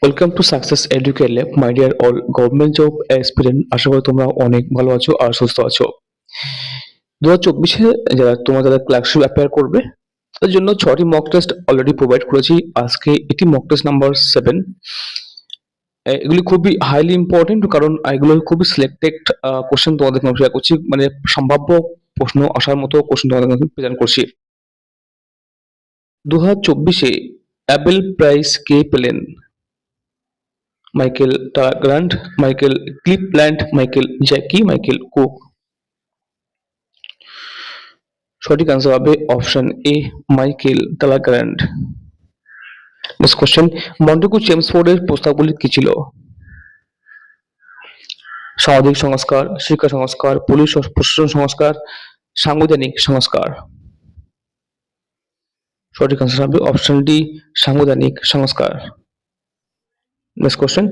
Welcome to success educate lab my dear all government job aspirant. আশা করি তোমরা অনেক ভালো আছো আর সুস্থ আছো। 2024-এ যারা ক্লার্কশিপ অ্যাপ্লাই করবে তাদের জন্য 6টি মক টেস্ট অলরেডি প্রোভাইড করেছি। আজকে এটি মক টেস্ট নাম্বার 7। এগুলি খুবই হাইলি ইম্পর্টেন্ট, কারণ এগুলো খুবই সিলেক্টেড কোশ্চেন তোমাদের শেয়ার করছি, মানে সম্ভাব্য প্রশ্ন আসার মতো কোশ্চেন তোমাদের প্রেজেন্ট করছি। 2024-এ অ্যাবেল প্রাইজ কে পেলেন? Michael Talagrand, Michael Clipland, Michael Jackie, Michael Cook. সঠিক আনসার হবে option A, Michael Talagrand. Next question, Montagu চেমসফোর্ডের প্রস্তাবগুলি কি ছিল? সামাজিক সংস্কার, শিক্ষা সংস্কার, পুলিশ ও প্রশাসন সংস্কার, সাংবিধানিক সংস্কার। সঠিক আনসার হবে অপশন ডি, সাংবিধানিক সংস্কার। নেক্সট কোশ্চেন,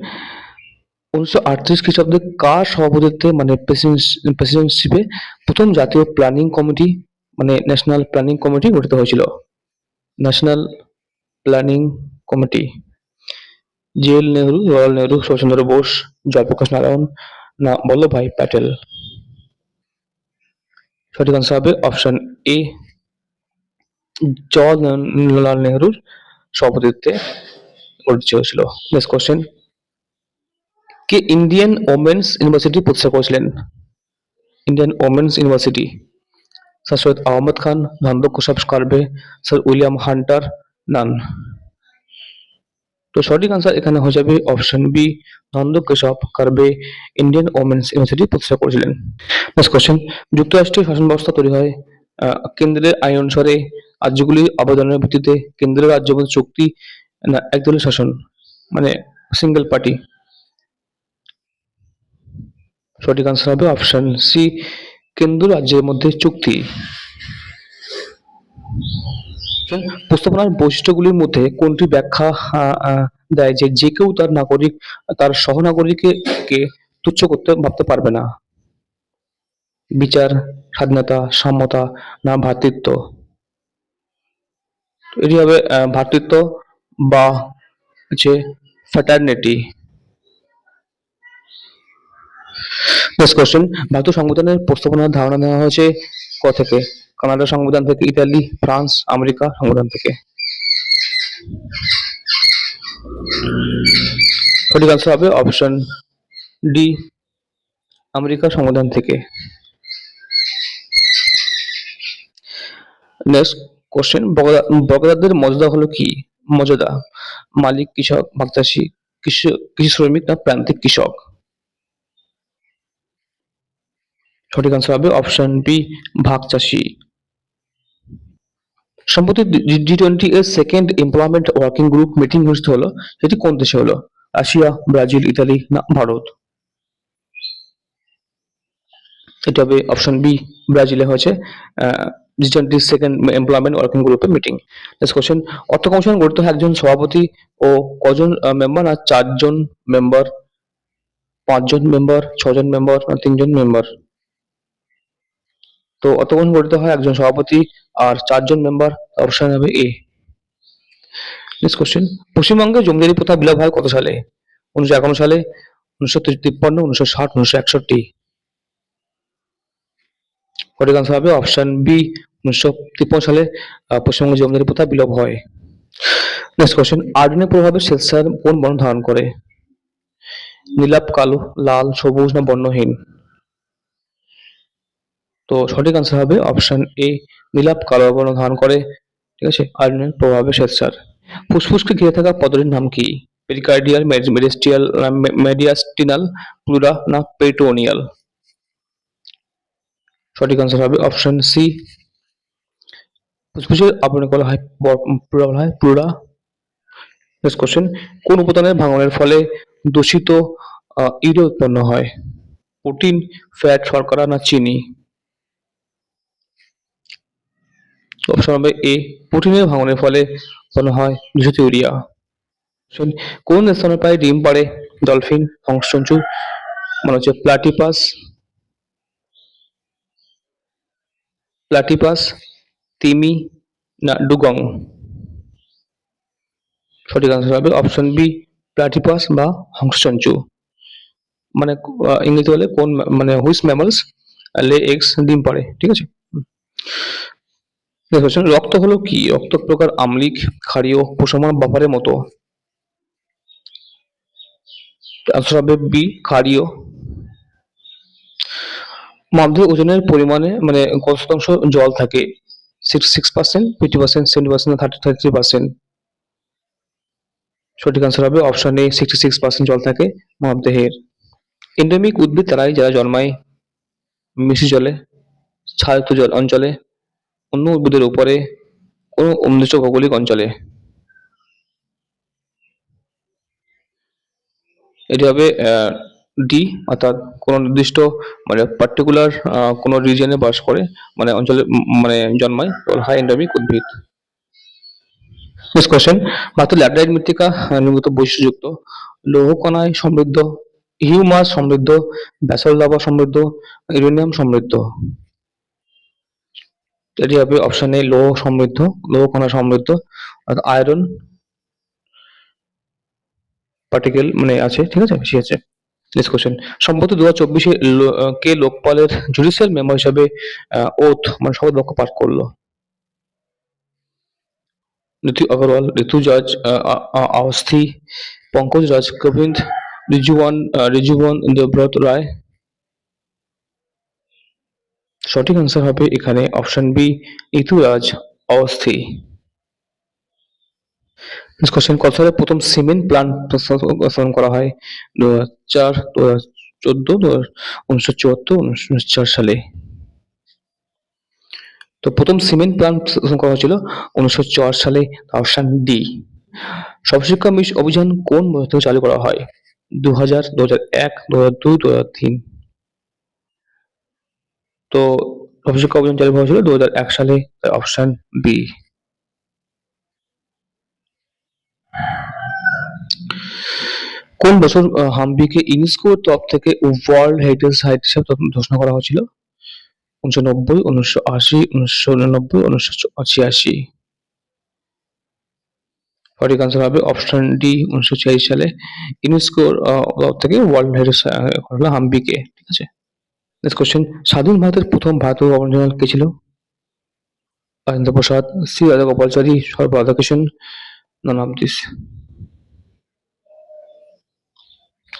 1938 খ্রিস্টাব্দে কার সভাপতিত্বে মানে প্রেসিডেন্টশিপে প্রথম জাতীয় প্ল্যানিং কমিটি মানে ন্যাশনাল প্ল্যানিং কমিটি গঠিত হয়েছিল? National planning committee. Jawaharlal Nehru, Jawaharlal Nehru, Subhash Chandra Bose, Jayaprakash Narayan না বল্লভভাই প্যাটেল? সঠিক আনসার হবে অপশন এ, জওয়াহরলাল নেহরুর সভাপতিত্বে গঠিত হয়েছিল। নেক্সট কোশ্চেন, কে ইন্ডিয়ান ওমেন্স ইউনিভার্সিটি প্রতিষ্ঠা করেছিলেন? Indian women's university. Sir Syed Ahmad Khan, Nanda Keshav Karve, sir William Hunter, none? তো সঠিক আনসার এখানে হয়ে যাবে option B, Nanda Keshav Karve Indian women's university প্রতিষ্ঠা করেছিলেন। নেক্সট কোশ্চেন, যুক্তরাষ্ট্রের শাসন ব্যবস্থা তৈরি হয় কেন্দ্রের আইন অনুসারে, রাজ্যগুলির আবেদনের ভিত্তিতে, কেন্দ্রের রাজ্য মধ্যে চুক্তি না একদলীয় শাসন মানে সিঙ্গেল পার্টি? সঠিক আনসার হবে অপশন সি, কেন্দ্র রাজ্যের মধ্যে চুক্তি। প্রস্তাবনার বৈশিষ্ট্যগুলির মধ্যে কোনটি ব্যাখ্যা দেয় যে যে কেউ তার সহনাগরিককে তুচ্ছ করতে ভাবতে পারবে না? বিচার, স্বাধীনতা, সাম্যতা না ভ্রাতৃত্ব? এটি হবে ভ্রাতৃত্ব বা হচ্ছে ফ্র্যাটারনিটি। নেক্সট কোশ্চেন, ভারতীয় সংবিধানের প্রস্তাবনার ধারণা নেওয়া হয়েছে থেকে? কানাডা সংবিধান থেকে, ইতালি, ফ্রান্স, আমেরিকা সংবিধান থেকে? সঠিক আনসার হবে অপশন ডি, আমেরিকা সংবিধান থেকে। নেক্সট কোশ্চেন, বগাদাদের মর্যাদা হলো কি? মর্যাদা, মালিক, কৃষক, ভাগচাষী, কৃষি শ্রমিক না প্রান্তিক কৃষক? সঠিক আনসার হবে অপশন বি, ভাগচাষী। সম্প্রতি G20 এর second employment working group meeting অনুষ্ঠিত হলো, সেটি কোন দেশে হলো? রাশিয়া, ব্রাজিল, ইতালি না ভারত? এটা হবে অপশন বি, ব্রাজিলে হয়েছে G20 সেকেন্ড এমপ্লয়মেন্ট ওয়ার্কিং গ্রুপের মিটিং। নেক্সট কোশ্চেন, অর্থ কমিশন গঠিত হয় একজন সভাপতি ও কজন মেম্বার আর 4জন মেম্বার, 5জন মেম্বার, 6জন মেম্বার না 3জন মেম্বার? তো অর্থ কমিশন গঠিত হয় একজন সভাপতি আর 4জন মেম্বার, অপশন হবে এ। নেক্সট কোশ্চেন, পশ্চিমবঙ্গে জমিদারি প্রথা বিলোপ হয় কত সালে? 1951 সালে, 1953, 1960, 1961? সঠিক আনসার হবে অপশন বি, 1953 সালে পশ্চিমবঙ্গে জমিদারি প্রথা বিলোপ হয়। নেক্সট কোশ্চেন, আর্ডেনের প্রভাবে শ্বেতসার কোন বর্ণ ধারণ করে? নীলাভ, কালো, লাল, সবুজ না বর্ণহীন? তো সঠিক আনসার হবে অপশন এ, নীলাভ কালো বর্ণ ধারণ করে। ঠিক আছে, আর্ডেনের প্রভাবে শ্বেতসার। ফুসফুসকে ঘিরে থাকা পদটির নাম কি? পেরিকার্ডিয়াল, মেরিস্টিয়াল, মেডিয়াস্টিনাল, প্লুরা না পেরিটোনিয়াল? সঠিক আনসার হবে অপশন সি, ফুসফুসের আবরণে বলা হয় প্লুরা। নেক্সট কোশ্চেন, কোন উপাদানের ভাঙনের ফলে দূষিত ইউরিয়া উৎপন্ন হয়? প্রোটিন, ফ্যাট, শর্করা না চিনি? অপশন হবে এ, প্রোটিনের ভাঙনের ফলে উৎপন্ন হয় দূষিত ইউরিয়া। কোন স্তনের প্রায় ডিম পাড়ে? ডলফিন, হংসচঞ্চু মানে হচ্ছে প্লাটিপাস, তিমি না ডুগং? সঠিক আনসার হবে অপশন বি, প্লাটিপাস বা হংসচঞ্চু, মানে ইংরেজি বলে কোন মানে হুইচ ম্যামলস লে এগস, ডিম পাড়ে, ঠিক আছে। নেক্সট কোশ্চেন, রক্ত হলো কি? রক্ত এক প্রকার আম্লিক, ক্ষারীয়, প্রশমন বাফারের মতো। আনসার হবে বি, ক্ষারীয়। মাধ্যমে ওজনের পরিমাণে মানে কত শতাংশ জল থাকে? 66%, 50%, 70%, 33%। সঠিক আনসার হবে অপশন এ, 66% জল থাকে মানবদেহের। এন্ডেমিক উদ্ভিদ তারাই যারা জন্মায় মিষ্টি জলে, ছায়াযুক্ত জল অঞ্চলে, অন্য উদ্ভিদের উপরে, কোনো নির্দিষ্ট ভৌগোলিক অঞ্চলে। এটি হবে ডি, অর্থাৎ কোনো নির্দিষ্ট মানে পার্টিকুলার কোনো রিজনে বাস করে, মানে অঞ্চলে মানে জন্মায়, হাই এন্ডেমিক উদ্ভিদ। নেক্সট কোশ্চেন, মাত্র ল্যাটেরাইট মৃত্তিকা নির্মিত বৈশিষ্ট্যযুক্ত, লৌহ কণায় সমৃদ্ধ, হিউমাস সমৃদ্ধ, ব্যাসল্ট লাভা সমৃদ্ধ, ইউরেনিয়াম সমৃদ্ধ। এটি হবে অপশন এ, লৌহ সমৃদ্ধ, লৌহ কণা সমৃদ্ধ, অর্থাৎ আয়রন পার্টিকেল মানে আছে, ঠিক আছে, বেশি আছে। নেক্সট কোশ্চেন, সম্প্রতি 2024-এ কে লোকপালের জুডিশিয়াল মেম্বার হিসাবে ওথ মানে শপথ বাক্য পাঠ করলো? নীতি अग्रवाल, ঋতুজাজ আওস্থি, পঙ্কজ রাজ কোবিন্দ, রিজুয়ান দেবব্রত রায়। সঠিক আনসার হবে এখানে অপশন বি, ঋতুরাজ আওস্থি। নেক্সট কোশ্চেন, কত সালে প্রথম সিমেন্ট প্ল্যান্ট স্থাপন করা হয়? 2004, 2014, 1974, 1904 সালে। তো প্রথম সিমেন্ট প্ল্যান্ট স্থাপন করা হয়েছিল 1904 সালে, অপশন ডি। সর্বশিক্ষা মিশন অভিযান কোন বছর থেকে চালু করা হয়? 2000, 2001, 2002, 2003। তো সর্বশিক্ষা অভিযান চালু করা হয়েছিল 2001 সালে, অপশন বি। কোন বছর হাম্পিকে ইউনেস্কোর তরফ থেকে ওয়ার্ল্ড হেরিটেজ সাইট হিসেবে ঘোষণা করা হয়েছিল? 1990, 1980, 1989, 1986। সঠিক আনসার হবে অপশন ডি, 1986 সালে ইউনেস্কোর তরফ থেকে ওয়ার্ল্ড হেরিটেজ হলো হাম্পিকে, ঠিক আছে। নেক্সট কোশ্চেন, স্বাধীন ভারতের প্রথম ভারতীয় গভর্নর জেনারেল কে ছিল? Rajendra Prasad, C Rajagopalachari, Sarva Radhakrishnan, none of this.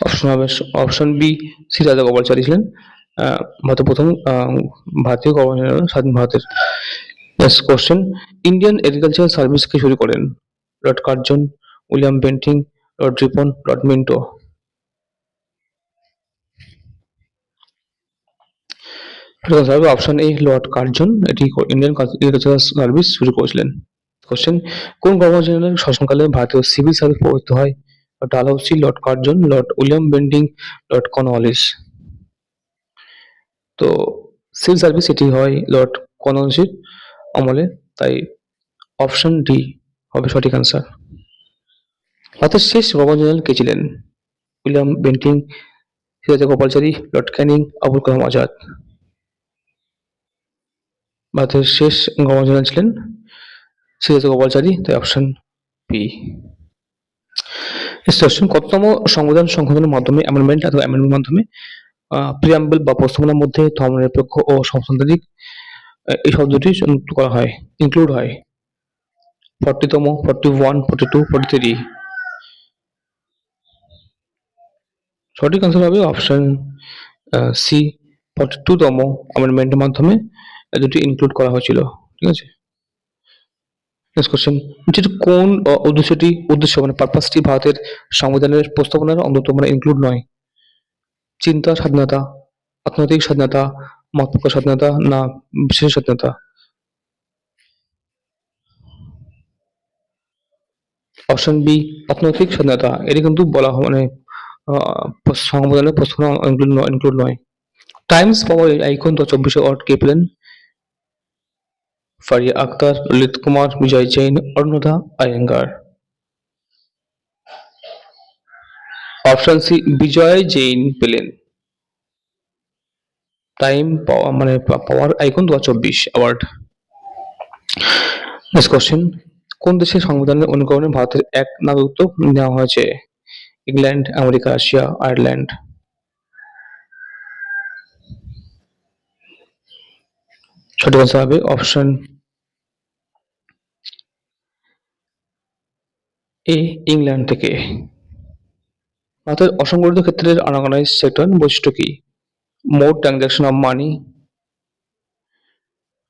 Option হবে অপশন বি, সি রাজাগোপালচারী ছিলেন ভারতের প্রথম ভারতীয় গভর্নর জেনারেল স্বাধীন ভারতের। Next question, Indian agricultural service কে শুরু করেন? Lord Curzon, William Bentinck, Lord Ripon, Lord Minto. Option A, Lord Curzon, এটি ইন্ডিয়ান এগ্রিকালচারাল সার্ভিস শুরু করেছিলেন। কোশ্চেন, কোন গভর্নর জেনারেল শাসনকালে ভারতীয় সিভিল সার্ভিস প্রবর্তিত হয়? Lord Dalhousie, Lord Curzon, Lord William Bentinck, Lord Cornwallis. তো সিভিল সার্ভিস এটি হয় লর্ড কর্নওয়ালিসের আমলে, তাই অপশন ডি হবে সঠিক আনসার। ভারতের শেষ গভর্নর জেনারেল কে ছিলেন? William Bentinck, C Rajagopalachari, Lord Canning, Abul Kalam Azad. ভারতের শেষ গভর্নর জেনারেল ছিলেন সি রাজাগোপালচারী, তাই অপশন বি। কততম সংবিধান সংশোধনের মাধ্যমে অ্যামেন্ডমেন্ট অথবা অ্যামেন্ডমেন্টের মাধ্যমে প্রিয়াম্বল বা প্রস্তাবনার মধ্যে ধর্মনিরপেক্ষ ও সমাজতান্ত্রিক এই শব্দটি যুক্ত করা হয়, ইনক্লুড হয়? 40তম, 41, 42, 43। সঠিক আনসার হবে অপশন সি, 42তম অ্যামেন্ডমেন্টের মাধ্যমে দুটি ইনক্লুড করা হয়েছিল, ঠিক আছে। নেক্সট কোশ্চেন, যেটি কোন উদ্দেশ্য মানে পারপাসটি ভারতের সংবিধানের প্রস্তাবনার অন্তত মানে ইনক্লুড নয়? চিন্তা স্বাধীনতা, অর্থনৈতিক স্বাধীনতা, মত প্রকাশ স্বাধীনতা, না বিশেষ স্বাধীনতা? অপশন বি, অর্থনৈতিক স্বাধীনতা, এটি কিন্তু বলা হয় মানে সংবিধানের প্রস্তাবনা ইনক্লুড নয়। টাইমস পাওয়ার আইকন 2024 অ্যাওয়ার্ড কে পেলেন? ফারিয়া আক্তার, ললিত কুমার, বিজয় জৈন, অরুণোদা আয়েঙ্গার। অপশন সি, বিজয় জৈন পেলেন টাইম মানে power icon 2024 award. Next question, কোন দেশের সংবিধানের অনুকরণে ভারতের এক নাগরিকত্ব নেওয়া হয়েছে? England, America, Russia, Ireland. সঠিক আনসার হবে অপশন এ, ইংল্যান্ড থেকে। ভারতের অসংগঠিত ক্ষেত্রের আনঅর্গানাইজড সেক্টর বৈশিষ্ট্য কি? More transaction of money,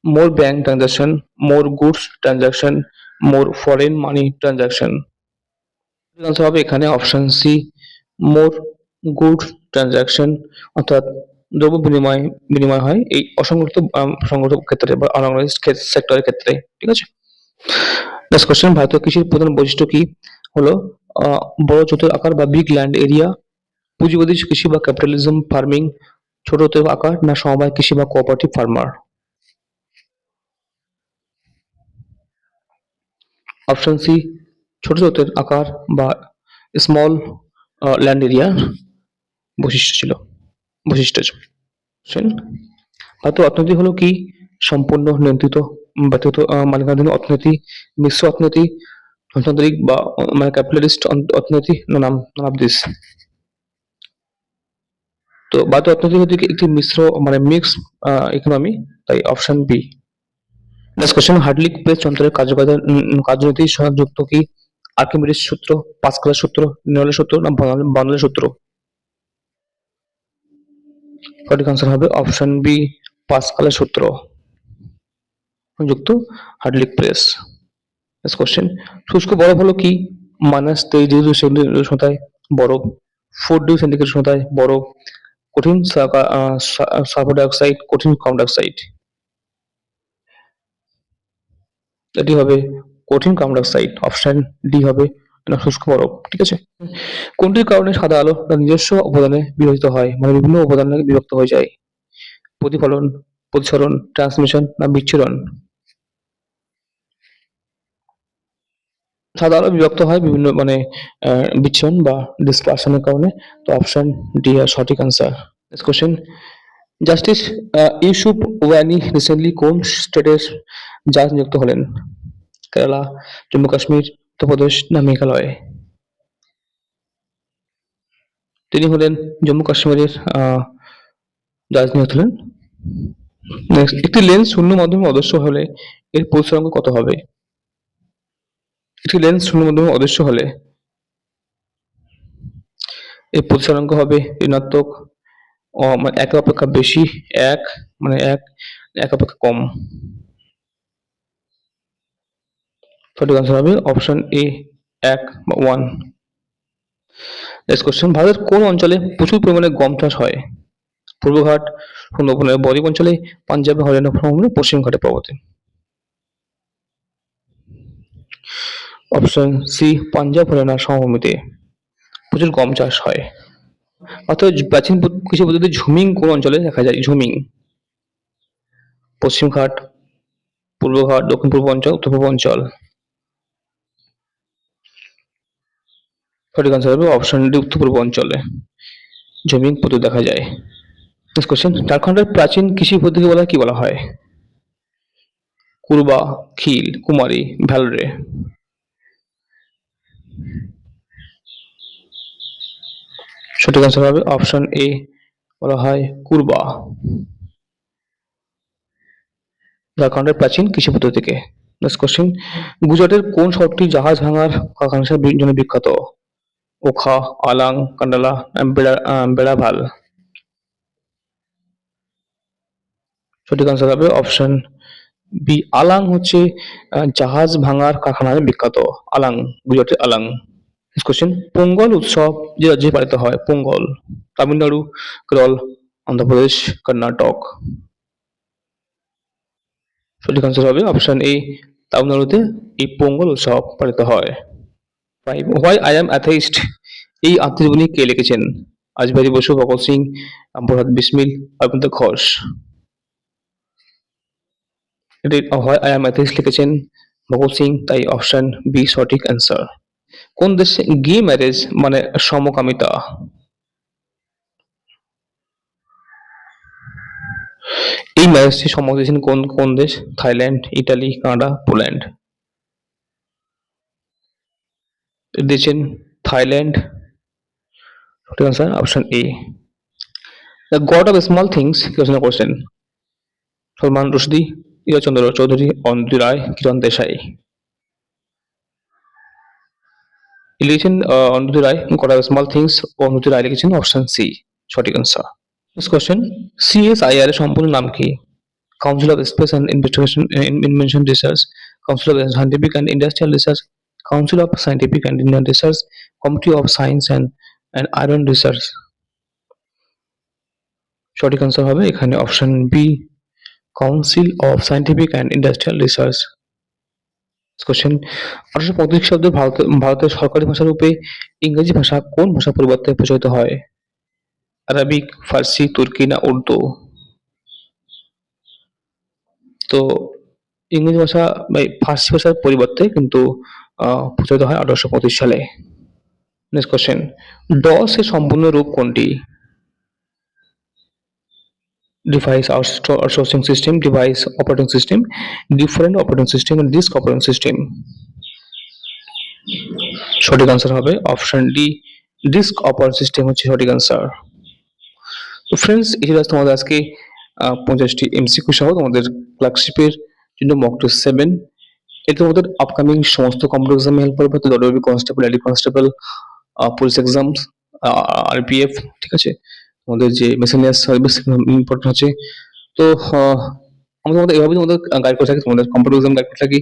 more bank transaction, more goods transaction, more foreign money transaction. Answer হবে এখানে অপশন সি, মোর গুড ট্রানজাকশন, অর্থাৎ দ্রব্য বিনিময় বিনিময় হয় এই অসংগঠিত সংগঠিত ক্ষেত্রে বা আনঅর্গানাইজড সেক্টরের ক্ষেত্রে। ঠিক আছে। নেক্সট কোশ্চেন, ভারতীয় কৃষির প্রধান বৈশিষ্ট্য কি? হলো বড় জোতের আকার বা বিগ ল্যান্ড এরিয়া, পুঁজিবাদী কৃষি বা ক্যাপিটালিজম ফার্মিং, ছোট জোতের আকার না সমবায় কৃষি বা কোঅপারেটিভ ফার্মার। অপশন সি, ছোট জোতের আকার বা স্মল ল্যান্ড এরিয়া বৈশিষ্ট্য। ভারতের অর্থনীতি হলো কি? সম্পূর্ণ নিয়ন্ত্রিত ব্যক্তিগত মালিকানাধীন অর্থনীতি, মিশ্র অর্থনীতি, গণতান্ত্রিক বা মানে ক্যাপিটালিস্ট অর্থনীতি, নাম অফ দিস। তো ভারতের অর্থনীতি হচ্ছে একটি মিশ্র মানে মিক্স ইকোনমি, তাই option B. Next question, hydraulic press যন্ত্রের কার্যনীতি সহায়ক যুক্ত কি? আর্কিমিডিস সূত্র, পাস্কালের সূত্র, নিউটনের সূত্র না বার্নৌলির সূত্র। সঠিক আনসার হবে অপশন বি, পাস্কালের সূত্র যুক্ত হার্ডলিক প্রেস। নেক্সট কোশ্চেন, শুষ্ক বরফ হলো কি? -23 ডিগ্রি সেন্টিগ্রেড উষ্ণতায় বরফ, 4 ডিগ্রি সেন্টিগ্রেড উষ্ণতায় বরফ, কঠিন সালফার ডাইঅক্সাইড, কঠিন কার্বন ডাইঅক্সাইড। এটি হবে কঠিন কার্বন ডাইঅক্সাইড, অপশন ডি হবে শুষ্ক বরফ। ঠিক আছে। কোনটির কারণে সাদা আলো তার নিজস্ব উপাদানে বিভাজিত হয়, মানে বিভিন্ন উপাদানে বিভক্ত হয়ে যায়? প্রতিফলন, প্রতিসরণ, ট্রান্সমিশন না বিচ্ছুরণ? সাদা আলো বিভক্ত হয় বিভিন্ন মানে বিচ্ছুরণ বা ডিসপারশনের কারণে, তো অপশন ডি আর সঠিক answer. Next question, justice Yusuf Wani recently কোন স্টেটের জাজ নিযুক্ত হলেন? কেরালা, জম্মু কাশ্মীর, উত্তরপ্রদেশ না মেঘালয়? তিনি হলেন জম্মু কাশ্মীরের জাজ নিযুক্ত হলেন। নেক্সট, একটি লেন্স শূন্য মাধ্যমে অদৃশ্য হলে এর প্রতিসরাঙ্ক কত হবে? একটি লেন্স শূন্য মাধ্যমে অদৃশ্য হলে এর প্রতিসরাঙ্ক হবে ঋণাত্মক, মানে একের অপেক্ষা বেশি, এক মানে এক অপেক্ষা কম। সঠিক আনসার হবে অপশন এ, 1 বা 1। নেক্সট কোশ্চেন, ভারতের কোন অঞ্চলে প্রচুর পরিমাণে গম চাষ হয়? পূর্বঘাট, সুন্দরবনের বদ্বীপ অঞ্চলে, পাঞ্জাব, হরিয়ানা সমভূমি, পশ্চিম ঘাটের পর্বতে। অপশন সি, পাঞ্জাব হরিয়ানা সমভূমিতে প্রচুর গম চাষ হয়। অর্থাৎ প্রাচীন কৃষি পদ্ধতি ঝুমিং কোন অঞ্চলে দেখা যায়? ঝুমিং পশ্চিম ঘাট, পূর্ব ঘাট, দক্ষিণ পূর্ব অঞ্চল, উত্তর পূর্ব অঞ্চল। সঠিক আনসার হবে অপশন ডি, উত্তর পূর্ব অঞ্চলে ঝুমিং পদ্ধতি দেখা যায়। নেক্সট কোশ্চেন, ঝাড়খণ্ডের প্রাচীন কৃষি পদ্ধতি বলা কি বলা হয়? কুরবা, খিল, কুমারী, ভ্যালরে। সঠিক আনসার হবে অপশন এ, বলা হয় কুরবা, ঝাড়খণ্ডের প্রাচীন কৃষি পদ্ধতিকে। নেক্সট কোশ্চেন, গুজরাটের কোন শহরটি জাহাজ ভাঙার কারখানার জন্য বিখ্যাত? ওখা, আলাং, কান্ডালা, বেড়াভাল। সঠিক আনসার হবে অপশন বি, আলাং হচ্ছে জাহাজ ভাঙার কারখানায় বিখ্যাত, আলাং, গুজরাটের আলাং। নেক্সট কোশ্চেন, পোঙ্গল উৎসব যে রাজ্যে পালিত হয়? পোঙ্গল, তামিলনাড়ু, কেরল, অন্ধ্রপ্রদেশ, কর্ণাটক। সঠিক আনসার হবে অপশন এ, তামিলনাড়ুতে এই পোঙ্গল উৎসব পালিত হয়। 5, হোয়াই আই এম অ্যাথেইস্ট এই আত্মজীবনী কে লিখেছেন? রাসবিহারী বসু, ভগৎ সিং, প্রহ্লাদ বিসমিল, অরবিন্দ ঘোষ। এটি হোয়াই আই এম অ্যাথেইস্ট লিখেছেন ভগৎ সিং, তাই অপশন বি সঠিক অ্যান্সার। কোন দেশে গে ম্যারেজ মানে সমকামিতা? এই ম্যারেজটি সম্মত দিয়েছেন কোন কোন দেশ? Thailand, Italy, Canada, Poland. দিয়েছেন থাইল্যান্ড, সঠিক answer option A. The god of small things কি হচ্ছে না কোশ্চেন? সলমান রুশদি, ইরাচন্দ্র চৌধুরী, অন্ত্রি রায়, কিরণ দেশাই। লিখেছেন অন্ত্রি রায়, গড অফ স্মল থিংস, অন্ত্রি রায় লিখেছেন অপশন সি সঠিক আনসার। নেক্সট কোশ্চেন, সিএসআইআর এর সম্পূর্ণ নাম কি? Council of speech and investigation invention research, council of scientific and industrial research, council of scientific and Indian research, committee of science and iron research. সঠিক answer হবে এখানে option B, council of scientific and industrial research. Question, 1835 খ্রিস্টাব্দে ভারতের সরকারি ভাষা রূপে ইংরেজি ভাষা কোন ভাষা পরিবর্তে প্রচলিত হয়? আরবিক, ফার্সি, তুর্কি না উর্দু? তো ইংরেজি ভাষা বা ফার্সি ভাষার পরিবর্তে কিন্তু প্রচলিত হয় 1835 সালে। নেক্সট কোশ্চেন, ডস এর সম্পূর্ণ রূপ কোনটি? Device outsourcing system, device operating system, different operating system, disk operating system. সঠিক আনসার হবে option D, disk operating system হচ্ছে সঠিক আনসার। তো ফ্রেন্ডস, এই ছিল তোমাদের আজকে 50টি এমসিকিউ সহ তোমাদের ক্লার্কশিপের জন্য মক টেস্ট 7। এটা তোমাদের আপকামিং সমস্ত কম্পিটিটিভ এক্সামে হেল্প করবে। দৌড়বি constable, lady constable, police exams, RPF, ঠিক আছে, তোমাদের যে মেসেনিয়াস সার্ভিস ইম্পর্টেন্ট হচ্ছে। তো আমরা তোমাদের এভাবে তোমাদের গাইড করে থাকি, তোমাদের কম্পিটিটিভ এক্সাম গাইড করে থাকি।